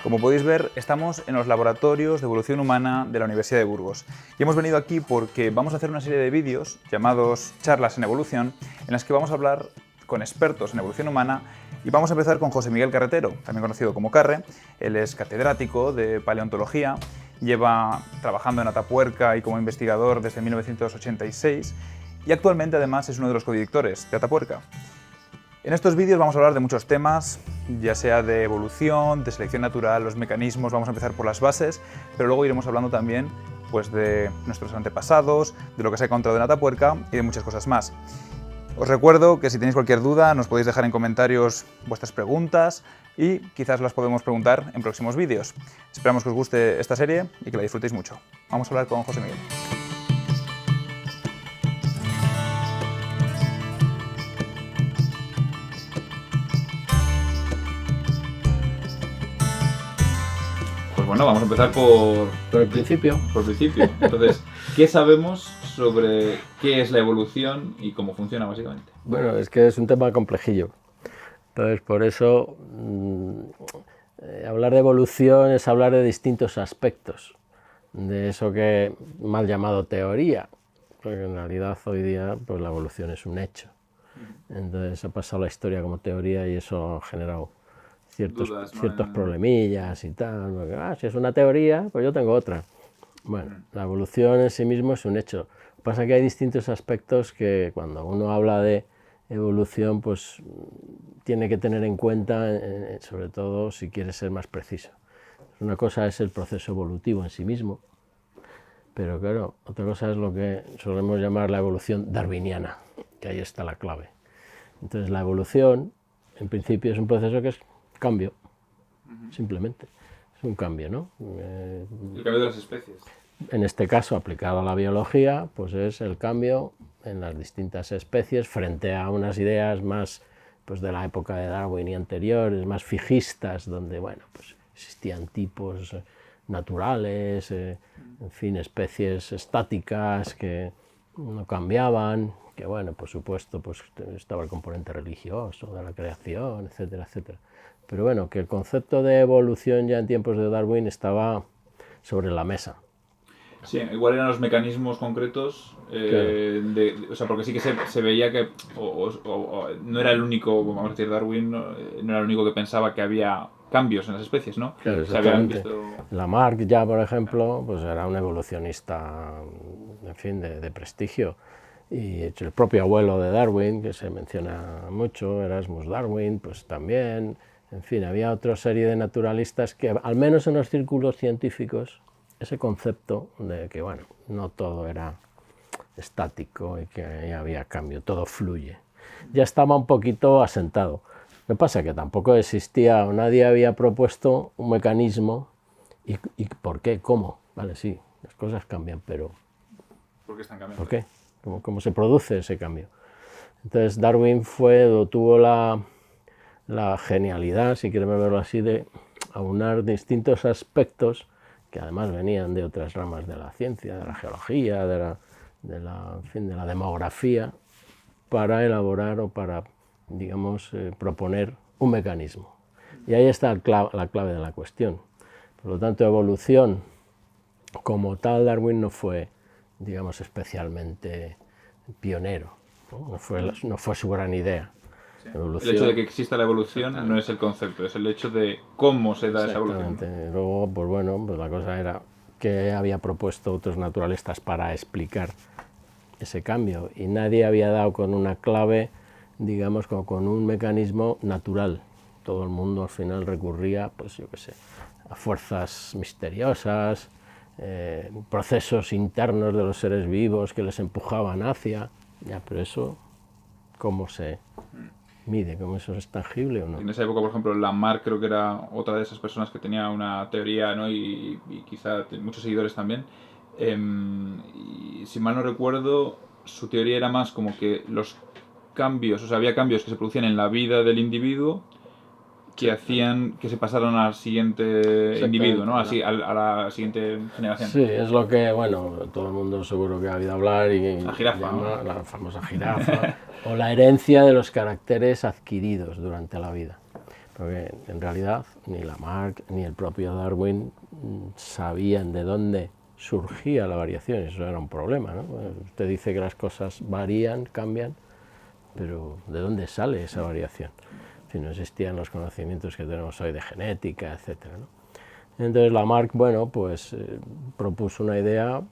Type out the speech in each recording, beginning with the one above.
Como podéis ver, estamos en los laboratorios de evolución humana de la Universidad de Burgos. Y hemos venido aquí porque vamos a hacer una serie de vídeos llamados Charlas en Evolución, en las que vamos a hablar con expertos en evolución humana. Y vamos a empezar con José Miguel Carretero, también conocido como Carre. Él es catedrático de paleontología, lleva trabajando en Atapuerca y como investigador desde 1986 y actualmente además es uno de los codirectores de Atapuerca. En estos vídeos vamos a hablar de muchos temas, ya sea de evolución, de selección natural, los mecanismos. Vamos a empezar por las bases, pero luego iremos hablando también pues, de nuestros antepasados, de lo que se ha encontrado en Atapuerca y de muchas cosas más. Os recuerdo que si tenéis cualquier duda nos podéis dejar en comentarios vuestras preguntas y quizás las podemos preguntar en próximos vídeos. Esperamos que os guste esta serie y que la disfrutéis mucho. Vamos a hablar con José Miguel. Bueno, vamos a empezar por el principio. Por el principio. Entonces, ¿qué sabemos sobre qué es la evolución y cómo funciona básicamente? Bueno, es que es un tema complejillo. Entonces, por eso, hablar de evolución es hablar de distintos aspectos de eso que mal llamado teoría, porque en realidad hoy día pues, la evolución es un hecho. Entonces ha pasado la historia como teoría y eso ha generado ciertos problemillas y tal, porque, si es una teoría, pues yo tengo otra. Bueno, la evolución en sí mismo es un hecho. Lo que pasa es que hay distintos aspectos que cuando uno habla de evolución, pues tiene que tener en cuenta, sobre todo si quiere ser más preciso. Una cosa es el proceso evolutivo en sí mismo, pero claro, otra cosa es lo que solemos llamar la evolución darwiniana, que ahí está la clave. Entonces la evolución, en principio, es un proceso que es cambio, simplemente. Es un cambio, ¿no? El cambio de las especies. En este caso, aplicado a la biología, pues es el cambio en las distintas especies frente a unas ideas más pues, de la época de Darwin y anteriores, más fijistas, donde bueno, pues, existían tipos naturales, en fin, especies estáticas que no cambiaban, que bueno, por supuesto, pues estaba el componente religioso de la creación, etcétera, etcétera. Pero bueno, que el concepto de evolución ya en tiempos de Darwin estaba sobre la mesa. Sí, igual eran los mecanismos concretos, claro. O sea, porque sí que se veía que no era el único, vamos a decir, Darwin no era el único que pensaba que había cambios en las especies, ¿no? Claro, exactamente. Lamarck ya, por ejemplo, pues era un evolucionista, en fin, de prestigio. Y el propio abuelo de Darwin, que se menciona mucho, Erasmus Darwin, pues también. En fin, había otra serie de naturalistas que, al menos en los círculos científicos, ese concepto de que, bueno, no todo era estático y que había cambio, todo fluye, ya estaba un poquito asentado. Lo que pasa es que tampoco existía, o nadie había propuesto un mecanismo y ¿por qué? ¿Cómo? Vale, sí, las cosas cambian, pero ¿por qué están cambiando? ¿Por qué? ¿Cómo se produce ese cambio? Entonces Darwin tuvo la genialidad, si queremos verlo así, de aunar distintos aspectos que además venían de otras ramas de la ciencia, de la geología, de la demografía, para elaborar o para, digamos, proponer un mecanismo. Y ahí está la clave de la cuestión. Por lo tanto, evolución como tal, Darwin no fue, digamos, especialmente pionero, no fue su gran idea. Sí. El hecho de que exista la evolución no es el concepto, es el hecho de cómo se da esa evolución. Exactamente. Luego, pues bueno, pues la cosa era que había propuesto otros naturalistas para explicar ese cambio y nadie había dado con una clave, digamos, con un mecanismo natural. Todo el mundo al final recurría, pues yo qué sé, a fuerzas misteriosas, procesos internos de los seres vivos que les empujaban hacia, ya, pero eso, ¿cómo se mide? ¿Cómo eso es tangible o no? En esa época, por ejemplo, Lamarck creo que era otra de esas personas que tenía una teoría, ¿no? y quizá muchos seguidores también. Y si mal no recuerdo, su teoría era más como que los cambios, o sea, había cambios que se producían en la vida del individuo que hacían que se pasaran al siguiente individuo, ¿no? Así, a la siguiente generación. Sí, es lo que, bueno, todo el mundo seguro que ha oído hablar y la jirafa, ¿no? La famosa jirafa, o la herencia de los caracteres adquiridos durante la vida. porque en realidad ni Lamarck ni el propio Darwin sabían de dónde surgía la variación, eso era un problema, ¿no? Usted dice que las cosas varían, cambian, pero ¿de dónde sale esa variación? Si no existían los conocimientos que tenemos hoy de genética, etcétera, ¿no? Entonces Lamarck, bueno, pues propuso una idea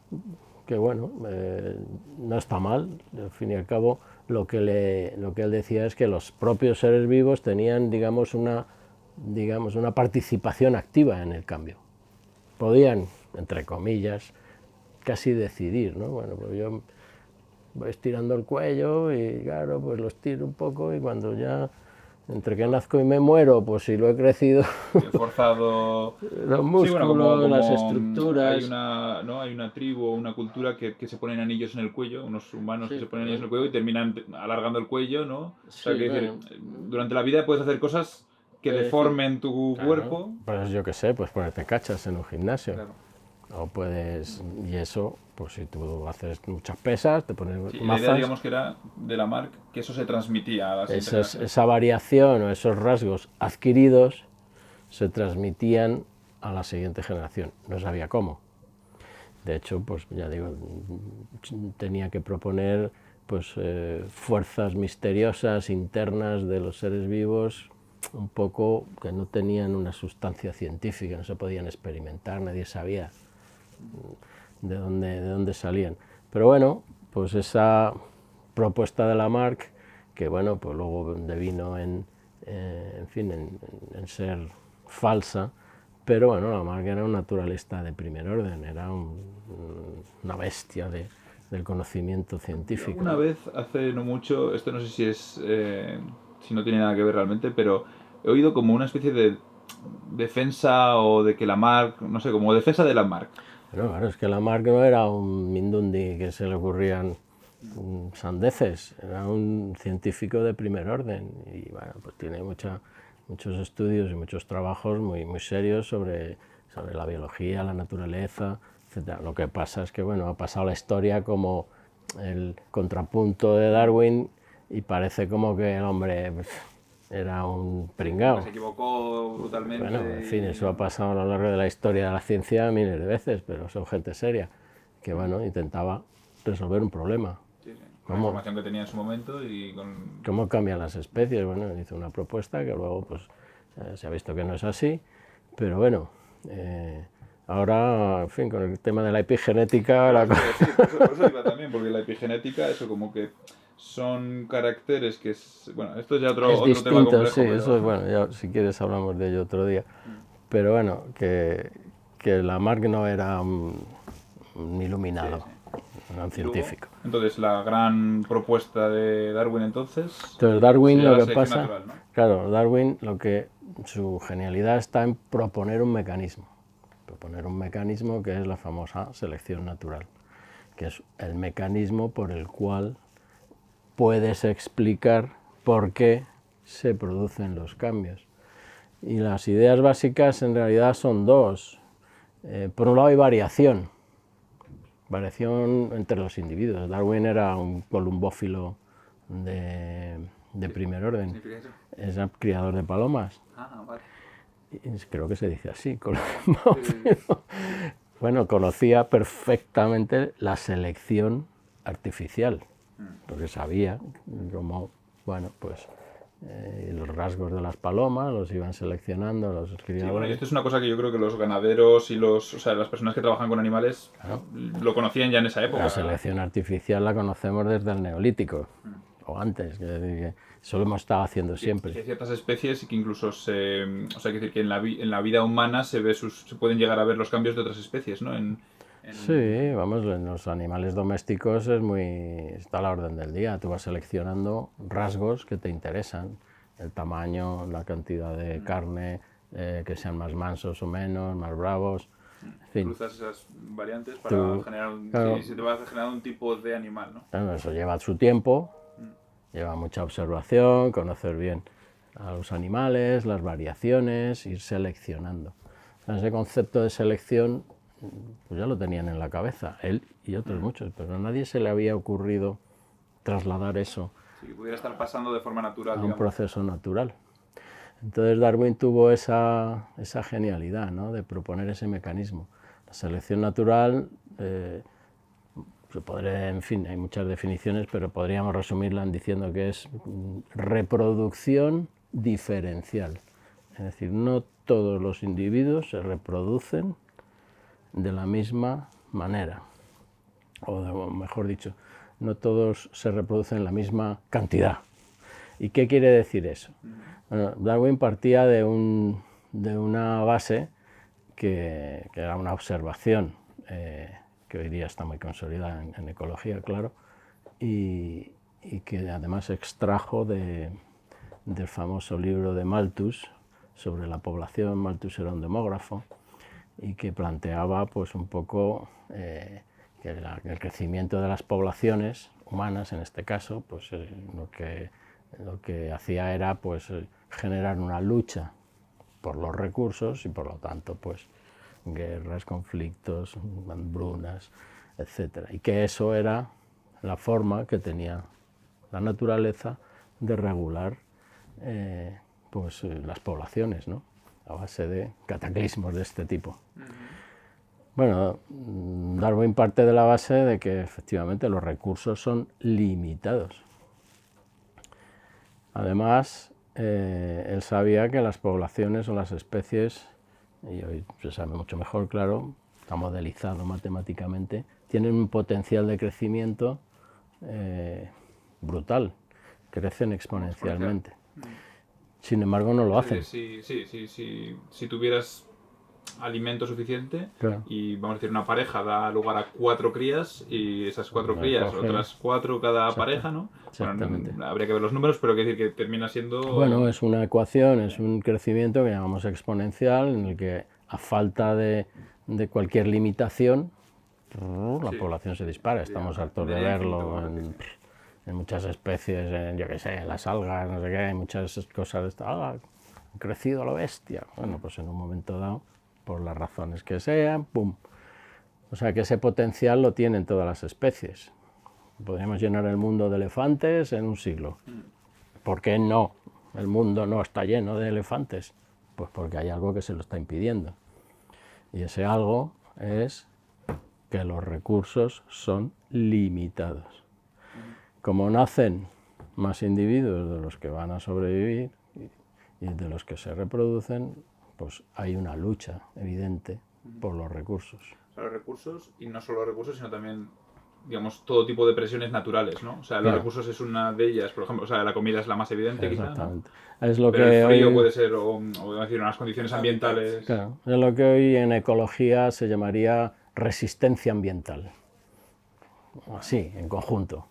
que, bueno, no está mal. Al fin y al cabo, lo que él decía es que los propios seres vivos tenían, digamos, una participación activa en el cambio. Podían, entre comillas, casi decidir, ¿no? Bueno, pues yo voy estirando el cuello y, claro, pues lo estiro un poco y cuando ya, entre que nazco y me muero, pues si lo he crecido... He forzado... los músculos, sí, bueno, las estructuras... Hay una tribu o una cultura que se ponen anillos en el cuello, unos humanos Sí, que se ponen anillos en el cuello y terminan alargando el cuello, ¿no? Sí, O sea, que bueno, decir, durante la vida puedes hacer cosas que deformen tu cuerpo. Pues yo qué sé, pues ponerte cachas en un gimnasio. Claro. O puedes, y eso, pues si tú haces muchas pesas, te pones Sí, la mazas, idea, digamos, que era de Lamarck que eso se transmitía a las generaciones. esa variación o esos rasgos adquiridos se transmitían a la siguiente generación. No sabía cómo. De hecho, pues ya digo, tenía que proponer pues, fuerzas misteriosas internas de los seres vivos, un poco que no tenían una sustancia científica, no se podían experimentar, nadie sabía de dónde salían. Pero bueno, pues esa propuesta de Lamarck, que bueno, pues luego devino en ser falsa, pero bueno, Lamarck era un naturalista de primer orden, era una bestia del conocimiento científico. Una vez, hace no mucho, esto no sé si si no tiene nada que ver realmente, pero he oído como una especie de defensa o de que Lamarck, no sé, como defensa de Lamarck. Bueno, claro, es que Lamarck no era un mindundi que se le ocurrían sandeces, era un científico de primer orden y bueno, pues tiene muchos estudios y muchos trabajos muy serios sobre la biología, la naturaleza, etc. Lo que pasa es que bueno, ha pasado la historia como el contrapunto de Darwin y parece como que el hombre era un pringao. Se equivocó brutalmente. Bueno, en fin, eso ha pasado a lo largo de la historia de la ciencia miles de veces, pero son gente seria que bueno, intentaba resolver un problema. Sí, sí. Con la información que tenía en su momento y con... ¿Cómo cambian las especies? Bueno, hizo una propuesta que luego pues, se ha visto que no es así, pero bueno, ahora, en fin, con el tema de la epigenética... Sí, por eso iba también, porque la epigenética, eso como que son caracteres que... bueno, esto es ya otro tema complejo. Sí, pero... eso es bueno, ya, si quieres hablamos de ello otro día. Pero bueno, que Lamarck no era un iluminado. Sí, sí. Era un científico. Luego, entonces, la gran propuesta de Darwin entonces Darwin lo que pasa, natural, ¿no? Claro, Darwin su genialidad está en proponer un mecanismo que es la famosa selección natural, que es el mecanismo por el cual puedes explicar por qué se producen los cambios. Y las ideas básicas en realidad son dos. Por un lado hay variación entre los individuos. Darwin era un columbófilo de primer orden. ¿Qué significa eso? Es un criador de palomas. Ah, vale. Creo que se dice así, columbófilo. Bueno, conocía perfectamente la selección artificial, porque sabía cómo, bueno, pues los rasgos de las palomas los iban seleccionando los criadores. Sí, bueno, y esto es una cosa que yo creo que los ganaderos y las personas que trabajan con animales, claro, lo conocían ya en esa época. La selección artificial la conocemos desde el Neolítico, o antes, que eso lo hemos estado haciendo siempre. Hay ciertas especies que incluso que en la vida humana se pueden llegar a ver los cambios de otras especies, ¿no? Sí, vamos, en los animales domésticos está a la orden del día. Tú vas seleccionando rasgos que te interesan, el tamaño, la cantidad de carne, que sean más mansos o menos, más bravos. En fin. Cruzas esas variantes para generar se te va a generar un tipo de animal, ¿no? Claro, eso lleva su tiempo, lleva mucha observación, conocer bien a los animales, las variaciones, ir seleccionando. Ese concepto de selección pues ya lo tenían en la cabeza, él y otros muchos, pero a nadie se le había ocurrido trasladar eso sí, que pudiera estar pasando de forma natural, a un proceso natural. Entonces Darwin tuvo esa genialidad, ¿no?, de proponer ese mecanismo. La selección natural, en fin, hay muchas definiciones, pero podríamos resumirla diciendo que es reproducción diferencial. Es decir, no todos los individuos se reproducen de la misma manera, o mejor dicho, no todos se reproducen en la misma cantidad. ¿Y qué quiere decir eso? Bueno, Darwin partía de una base que era una observación que hoy día está muy consolidada en ecología, claro, y que además extrajo del famoso libro de Malthus sobre la población. Malthus era un demógrafo y que planteaba pues un poco que el crecimiento de las poblaciones humanas, en este caso, pues lo que hacía era pues generar una lucha por los recursos y por lo tanto pues guerras, conflictos, hambrunas, etc. Y que eso era la forma que tenía la naturaleza de regular pues las poblaciones, ¿no?, a base de cataclismos de este tipo. Bueno, Darwin parte de la base de que efectivamente los recursos son limitados. Además, él sabía que las poblaciones o las especies, y hoy se sabe mucho mejor, claro, está modelizado matemáticamente, tienen un potencial de crecimiento brutal, crecen exponencialmente. Sin embargo, no lo hacen. Si tuvieras alimento suficiente, claro, y vamos a decir una pareja da lugar a 4 crías y esas 4 crías, otras 4 cada pareja, ¿no? Exactamente. Bueno, habría que ver los números, pero quiere decir que termina siendo... Bueno, es una ecuación, es un crecimiento que llamamos exponencial, en el que a falta de cualquier limitación, la población se dispara. Estamos hartos de verlo en muchas especies, yo qué sé, en las algas, no sé qué, hay muchas cosas de esto. Han crecido a lo bestia. Bueno, pues en un momento dado, por las razones que sean, ¡pum! O sea que ese potencial lo tienen todas las especies. Podríamos llenar el mundo de elefantes en un siglo. ¿Por qué no? El mundo no está lleno de elefantes. Pues porque hay algo que se lo está impidiendo. Y ese algo es que los recursos son limitados. Como nacen más individuos de los que van a sobrevivir y de los que se reproducen, pues hay una lucha evidente por los recursos. Los recursos, y no solo los recursos, sino también, digamos, todo tipo de presiones naturales, ¿no? O sea, los recursos es una de ellas, por ejemplo, o sea, la comida es la más evidente, Exactamente. quizá, ¿no? Es lo pero que el frío hoy, puede ser, o decir, unas condiciones ambientales... Claro, es lo que hoy en ecología se llamaría resistencia ambiental. Así, en conjunto.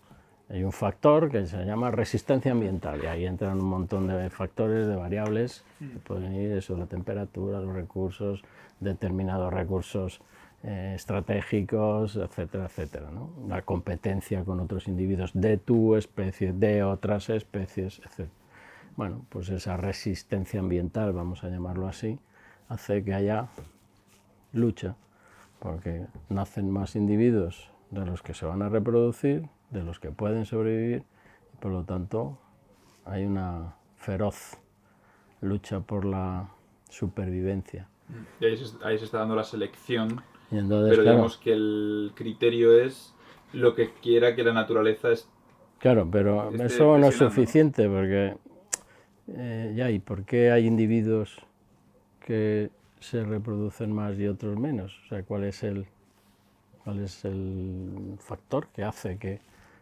Hay un factor que se llama resistencia ambiental y ahí entran un montón de factores, de variables, que pueden ir eso, la temperatura, los recursos, determinados recursos estratégicos, etcétera, etcétera, ¿no? La competencia con otros individuos de tu especie, de otras especies, etcétera. Bueno, pues esa resistencia ambiental, vamos a llamarlo así, hace que haya lucha, porque nacen más individuos de los que se van a reproducir, de los que pueden sobrevivir, y por lo tanto hay una feroz lucha por la supervivencia. Y ahí se está dando la selección, y entonces, pero claro, digamos que el criterio es lo que quiera que la naturaleza es. Claro, pero eso no es suficiente, porque ¿y por qué hay individuos que se reproducen más y otros menos? O sea, ¿cuál es el factor que hace que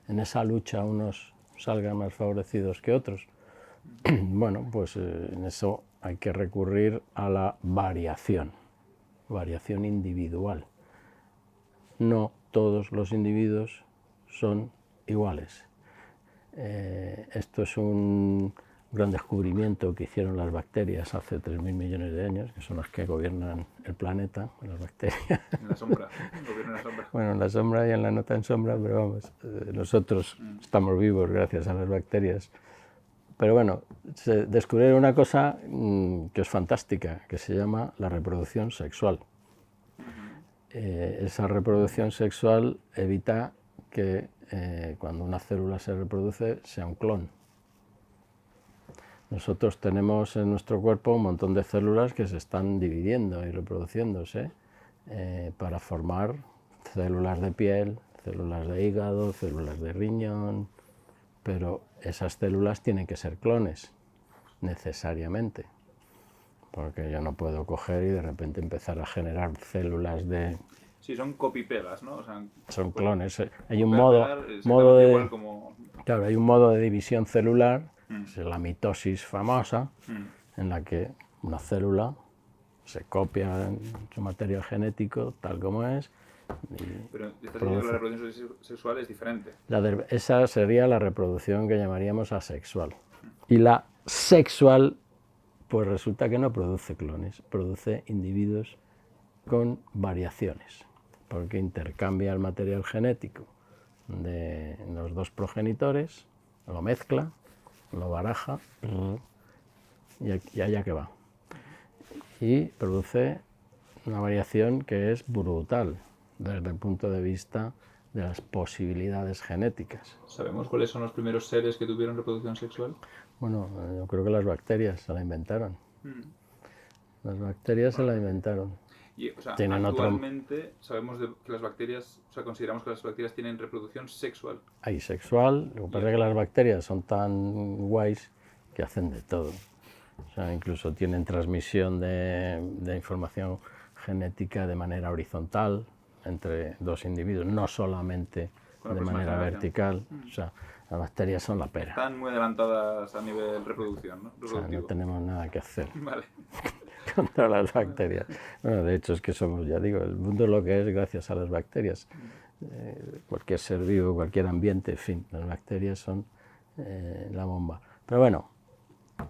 en esa lucha unos salgan más favorecidos que otros? Bueno, pues en eso hay que recurrir a la variación individual. No todos los individuos son iguales. Esto es un gran descubrimiento que hicieron las bacterias hace 3.000 millones de años, que son las que gobiernan el planeta, las bacterias. En la sombra, gobiernan en la sombra. Bueno, en la sombra y en la no tan sombra, pero vamos, nosotros estamos vivos gracias a las bacterias. Pero bueno, se descubrieron una cosa que es fantástica, que se llama la reproducción sexual. Esa reproducción sexual evita que cuando una célula se reproduce sea un clon. Nosotros tenemos en nuestro cuerpo un montón de células que se están dividiendo y reproduciéndose para formar células de piel, células de hígado, células de riñón, pero esas células tienen que ser clones, necesariamente, porque yo no puedo coger y de repente empezar a generar células de... Sí, son copy-pegas, ¿no? O sea, son clones. Hay un modo de... igual como... Claro, hay un modo de división celular, es la mitosis famosa, en la que una célula se copia en su material genético tal como es. Pero estás diciendo que la reproducción sexual es diferente. Esa sería la reproducción que llamaríamos asexual. Y la sexual, pues resulta que no produce clones, produce individuos con variaciones, porque intercambia el material genético de los dos progenitores, lo mezcla, lo baraja y allá que va. Y produce una variación que es brutal desde el punto de vista de las posibilidades genéticas. ¿Sabemos cuáles son los primeros seres que tuvieron reproducción sexual? Bueno, yo creo que las bacterias se la inventaron. Las bacterias se la inventaron. Y, o sea, actualmente sabemos que las bacterias, o sea, consideramos que las bacterias tienen reproducción sexual. Hay sexual, lo que pasa es que las bacterias son tan guays que hacen de todo. O sea, incluso tienen transmisión de información genética de manera horizontal entre dos individuos, no solamente de manera vertical. O sea, las bacterias son la pera. Están muy adelantadas a nivel reproducción, ¿no? O sea, no tenemos nada que hacer. Vale. Contra las bacterias. Bueno, de hecho es que somos, ya digo, el mundo es lo que es gracias a las bacterias. Cualquier ser vivo, cualquier ambiente, en fin, las bacterias son la bomba. Pero bueno,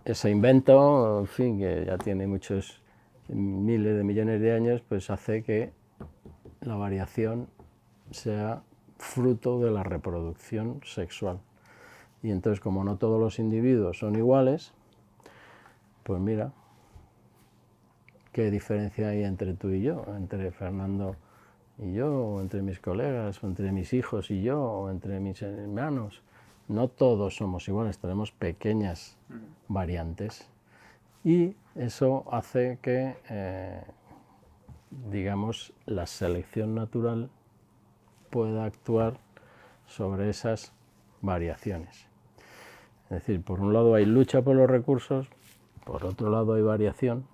ese invento, en fin, que ya tiene muchos miles de millones de años, pues hace que la variación sea fruto de la reproducción sexual. Y entonces, como no todos los individuos son iguales, pues mira, ¿qué diferencia hay entre tú y yo? Entre Fernando y yo, o entre mis colegas, o entre mis hijos y yo, o entre mis hermanos. No todos somos iguales, tenemos pequeñas variantes. Y eso hace que, digamos, la selección natural pueda actuar sobre esas variaciones. Es decir, por un lado hay lucha por los recursos, por otro lado hay variación.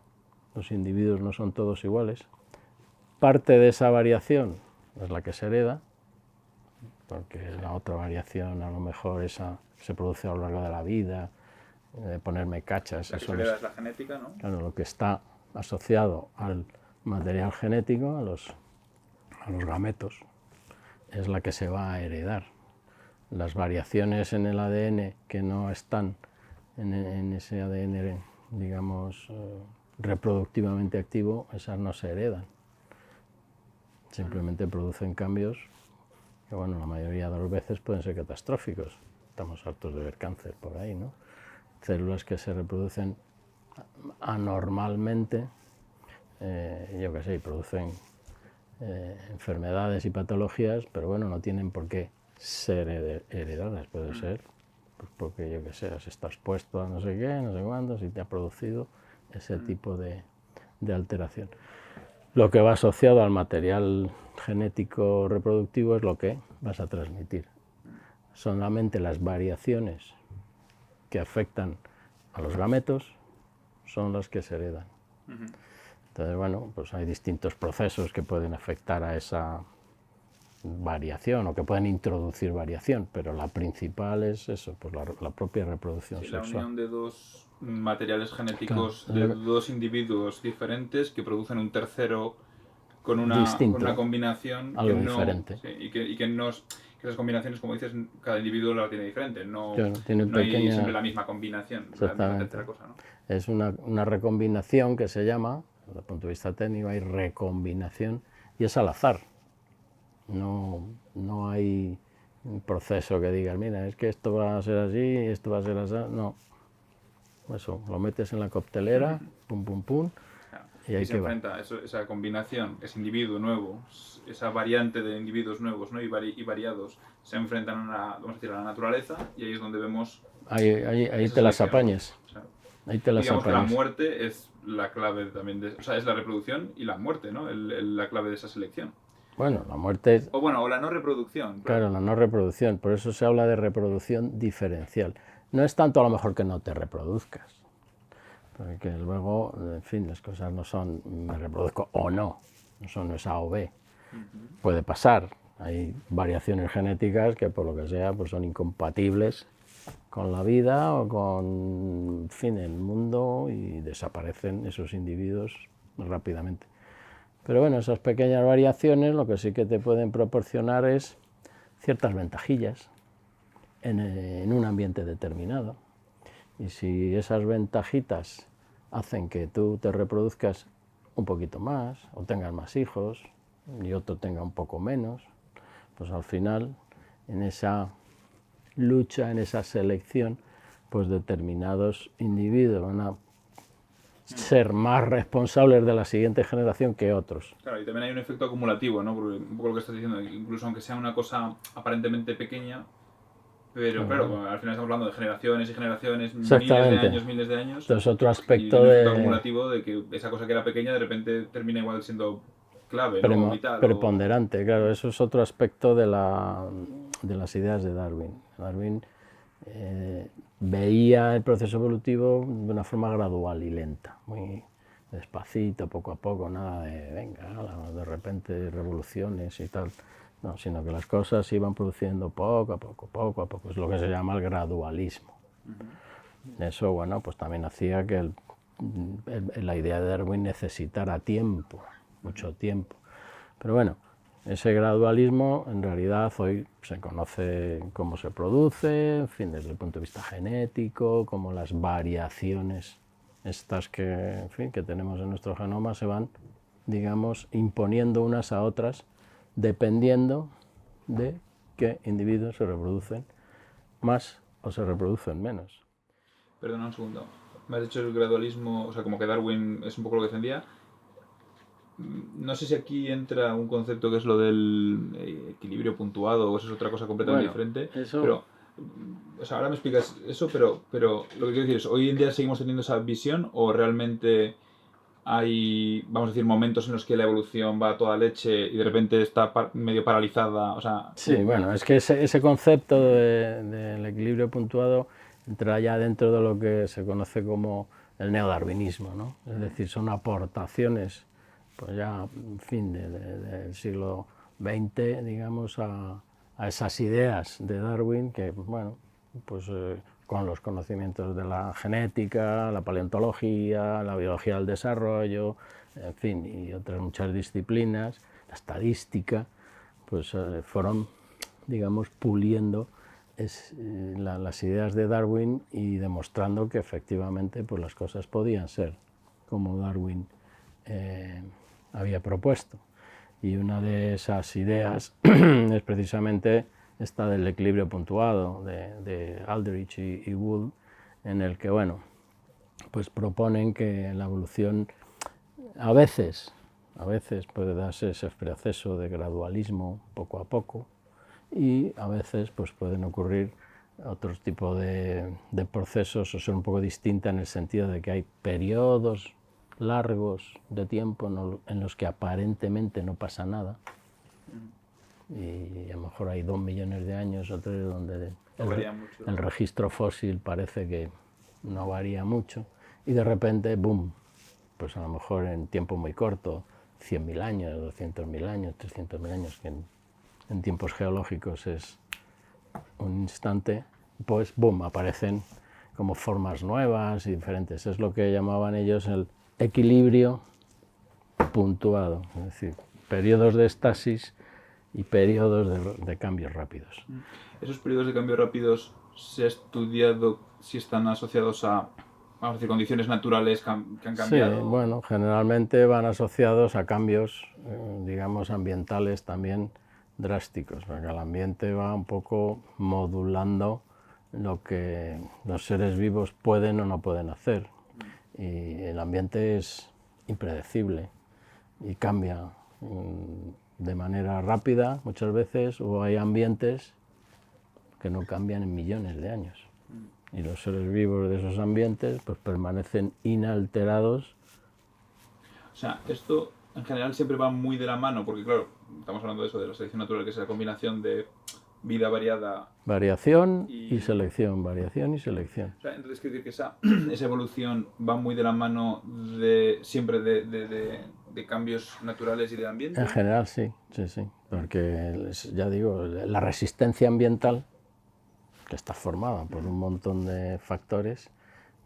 Los individuos no son todos iguales. Parte de esa variación es la que se hereda, porque la otra variación a lo mejor esa se produce a lo largo de la vida, de ponerme cachas. La que se hereda es la genética, ¿no? Claro, lo que está asociado al material genético, a los gametos, es la que se va a heredar. Las variaciones en el ADN que no están en ese ADN, digamos, reproductivamente activo, esas no se heredan. Simplemente producen cambios que, bueno, la mayoría de las veces pueden ser catastróficos. Estamos hartos de ver cáncer por ahí, ¿no? Células que se reproducen anormalmente, yo qué sé, y producen enfermedades y patologías, pero bueno, no tienen por qué ser heredadas. Puede ser pues porque, yo qué sé, has estado expuesto a no sé qué, no sé cuándo, si te ha producido ese tipo de alteración. Lo que va asociado al material genético reproductivo es lo que vas a transmitir. Solamente las variaciones que afectan a los gametos son las que se heredan. Entonces, bueno, pues hay distintos procesos que pueden afectar a esa variación o que pueden introducir variación, pero la principal es eso, pues la propia reproducción sexual. La unión de dos materiales genéticos, claro, de dos individuos diferentes que producen un tercero con una combinación algo que no, diferente. Sí, y que no, que esas combinaciones, como dices, cada individuo la tiene diferente, no, claro, tiene no hay siempre la misma combinación, la misma tercera cosa, ¿no? Es una recombinación que se llama, desde el punto de vista técnico, hay recombinación y es al azar. No hay un proceso que digas, mira, es que esto va a ser así, esto va a ser así. No. Eso, lo metes en la coctelera, pum, pum, pum, y ahí se enfrenta esa combinación, ese individuo nuevo, esa variante de individuos nuevos, ¿no? y variados, se enfrentan a la naturaleza, y ahí es donde vemos... Ahí te las apañes. O sea, ahí te las Digamos que la apañas. muerte es la clave también, o sea, es la reproducción y la muerte, ¿no? La clave de esa selección. Bueno, la muerte es, O bueno, o la no reproducción, claro. claro, la no reproducción, por eso se habla de reproducción diferencial. No es tanto a lo mejor que no te reproduzcas, porque luego, en fin, las cosas no son me reproduzco o no, eso no es A o B. Puede pasar, hay variaciones genéticas que por lo que sea pues son incompatibles con la vida o con, en fin, el mundo, y desaparecen esos individuos rápidamente. Pero bueno, esas pequeñas variaciones lo que sí que te pueden proporcionar es ciertas ventajillas en un ambiente determinado. Y si esas ventajitas hacen que tú te reproduzcas un poquito más, o tengas más hijos, y otro tenga un poco menos, pues al final, en esa lucha, en esa selección, pues determinados individuos van a ser más responsables de la siguiente generación que otros. Claro, y también hay un efecto acumulativo, ¿no? Porque un poco lo que estás diciendo, incluso aunque sea una cosa aparentemente pequeña, pero claro, al final estamos hablando de generaciones y generaciones, Exactamente. miles de años, Entonces otro y aspecto un efecto de acumulativo de que esa cosa que era pequeña de repente termina igual siendo clave, ¿no? O vital. preponderante, claro, eso es otro aspecto de las ideas de Darwin. Darwin veía el proceso evolutivo de una forma gradual y lenta, muy despacito, poco a poco, nada de venga, de repente revoluciones y tal, no, sino que las cosas se iban produciendo poco a poco, es lo que se llama el gradualismo. Eso, bueno, pues también hacía que la idea de Darwin necesitara tiempo, mucho tiempo. Pero bueno, ese gradualismo en realidad hoy se conoce cómo se produce, en fin, desde el punto de vista genético, cómo las variaciones estas que, en fin, que tenemos en nuestro genoma se van, digamos, imponiendo unas a otras dependiendo de qué individuos se reproducen más o se reproducen menos. Perdona un segundo. Me has dicho el gradualismo, o sea, como que Darwin es un poco lo que defendía. No sé si aquí entra un concepto que es lo del equilibrio puntuado o eso es otra cosa completamente diferente. Eso, Pero, o sea, ahora me explicas eso, pero lo que quiero decir es, ¿hoy en día seguimos teniendo esa visión o realmente hay, vamos a decir, momentos en los que la evolución va a toda leche y de repente está medio paralizada? O sea, sí, bueno, es que ese concepto del equilibrio puntuado entra ya dentro de lo que se conoce como el neodarwinismo, ¿no? Es decir, son aportaciones, pues ya, en fin, del siglo XX, digamos, a esas ideas de Darwin que, bueno, pues con los conocimientos de la genética, la paleontología, la biología del desarrollo, en fin, y otras muchas disciplinas, la estadística, pues fueron, digamos, puliendo las ideas de Darwin y demostrando que efectivamente pues, las cosas podían ser como Darwin había propuesto. Y una de esas ideas es precisamente esta del equilibrio puntuado de Aldrich y Wood, en el que, bueno, pues proponen que la evolución a veces puede darse ese proceso de gradualismo poco a poco, y a veces pues pueden ocurrir otros tipos de procesos o ser un poco distinta en el sentido de que hay periodos largos de tiempo en los que aparentemente no pasa nada, y a lo mejor hay 2 millones de años o 3 donde el registro fósil parece que no varía mucho, y de repente, boom, pues a lo mejor en tiempo muy corto, 100.000 años, 200.000 años, 300.000 años, que en tiempos geológicos es un instante, pues boom, aparecen como formas nuevas y diferentes. Es lo que llamaban ellos el equilibrio puntuado, es decir, periodos de estasis y periodos de cambios rápidos. ¿Esos periodos de cambio rápidos se ha estudiado si están asociados a, vamos a decir, condiciones naturales que han cambiado? Sí, bueno, generalmente van asociados a cambios, digamos, ambientales también drásticos, porque el ambiente va un poco modulando lo que los seres vivos pueden o no pueden hacer. Y el ambiente es impredecible y cambia de manera rápida muchas veces, o hay ambientes que no cambian en millones de años. y los seres vivos de esos ambientes pues permanecen inalterados. O sea, esto en general siempre va muy de la mano, porque claro, estamos hablando de eso, de la selección natural, que es la combinación de vida variada. Variación y selección, variación y selección. O sea, entonces quiero decir que esa evolución va muy de la mano siempre de cambios naturales y del ambiente. En general sí, porque ya digo, la resistencia ambiental, que está formada por un montón de factores,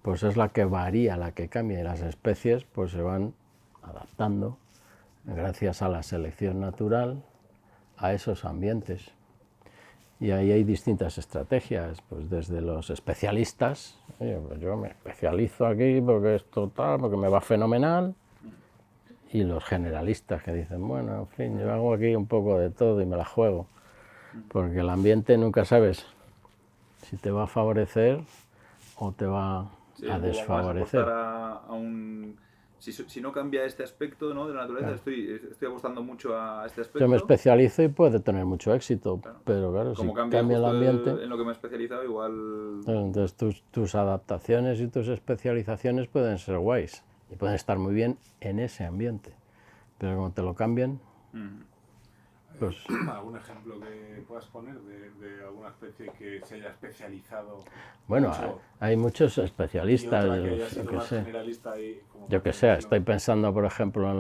pues es la que varía, la que cambia, y las especies pues se van adaptando gracias a la selección natural a esos ambientes. Y ahí hay distintas estrategias, pues desde los especialistas, oye, pues yo me especializo aquí porque es total, porque me va fenomenal, y los generalistas que dicen, bueno, en fin, yo hago aquí un poco de todo y me la juego, porque el ambiente nunca sabes si te va a favorecer o te va a desfavorecer. Si no cambia este aspecto, ¿no?, de la naturaleza, claro. Estoy apostando mucho a este aspecto. Yo me especializo y puede tener mucho éxito, claro. Pero claro, como si cambia el ambiente, en lo que me he especializado, igual... Entonces tus adaptaciones y tus especializaciones pueden ser guays y pueden estar muy bien en ese ambiente, pero como te lo cambian, pues... ¿Algún ejemplo que puedas poner de alguna especie que se haya especializado? Bueno, mucho, hay muchos especialistas, yo que sé, estoy pensando por ejemplo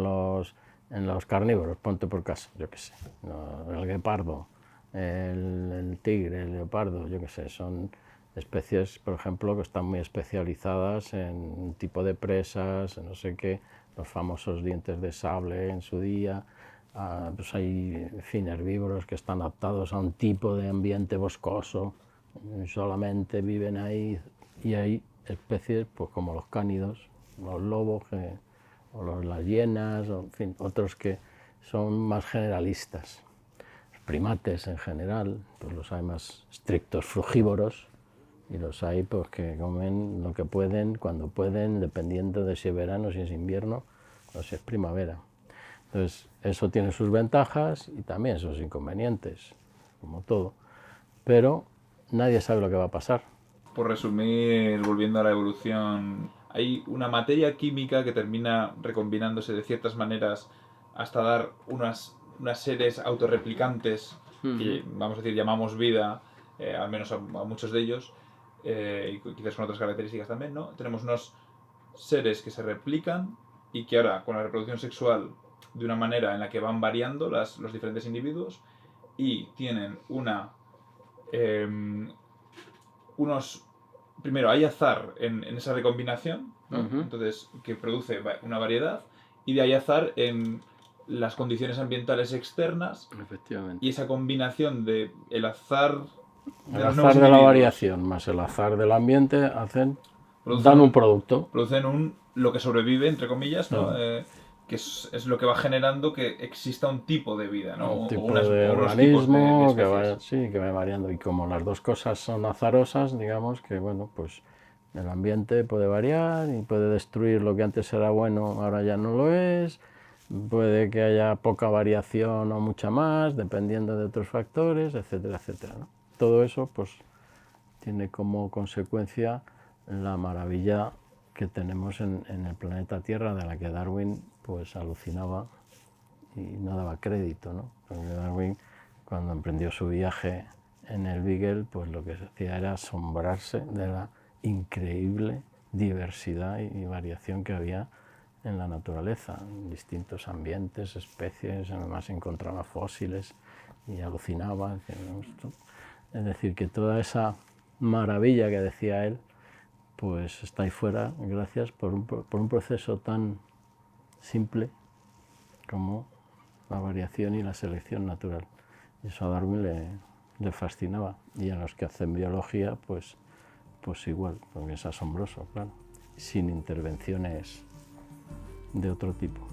en los carnívoros, ponte por caso, yo que sé, el guepardo, el tigre, el leopardo, yo que sé, son especies, por ejemplo, que están muy especializadas en un tipo de presas, en no sé qué, los famosos dientes de sable en su día. Pues hay, en fin, herbívoros que están adaptados a un tipo de ambiente boscoso, solamente viven ahí, y hay especies pues como los cánidos, los lobos, o las hienas, o, en fin, otros que son más generalistas. Los primates en general, pues los hay más estrictos frugívoros, y los hay pues que comen lo que pueden, cuando pueden, dependiendo de si es verano, si es invierno o si es primavera. Entonces, eso tiene sus ventajas y también sus inconvenientes, como todo, pero nadie sabe lo que va a pasar. Por resumir, volviendo a la evolución, hay una materia química que termina recombinándose de ciertas maneras hasta dar unas seres autorreplicantes, que vamos a decir llamamos vida, al menos a muchos de ellos, y quizás con otras características también, ¿no? Tenemos unos seres que se replican y que ahora con la reproducción sexual de una manera en la que van variando los diferentes individuos y tienen primero hay azar en esa recombinación, ¿no? Entonces que produce una variedad, y de ahí azar en las condiciones ambientales externas. Efectivamente. Y esa combinación de el azar de la variación más el azar del ambiente dan un producto. Producen lo que sobrevive, entre comillas, ¿no? Que es lo que va generando que exista un tipo de vida, ¿no? Un tipo de organismo que va variando, y como las dos cosas son azarosas, digamos que bueno, pues el ambiente puede variar y puede destruir lo que antes era bueno, ahora ya no lo es, puede que haya poca variación o mucha más, dependiendo de otros factores, etcétera, etcétera, ¿no? Todo eso pues tiene como consecuencia la maravilla que tenemos en el planeta Tierra, de la que Darwin pues alucinaba y no daba crédito, ¿no? Porque Darwin, cuando emprendió su viaje en el Beagle, pues lo que hacía era asombrarse de la increíble diversidad y variación que había en la naturaleza, en distintos ambientes, especies, además encontraba fósiles y alucinaba. Es decir, que toda esa maravilla que decía él, pues está ahí fuera gracias por un proceso tan simple como la variación y la selección natural. Y eso a Darwin le fascinaba, y a los que hacen biología pues igual, porque es asombroso, claro, sin intervenciones de otro tipo.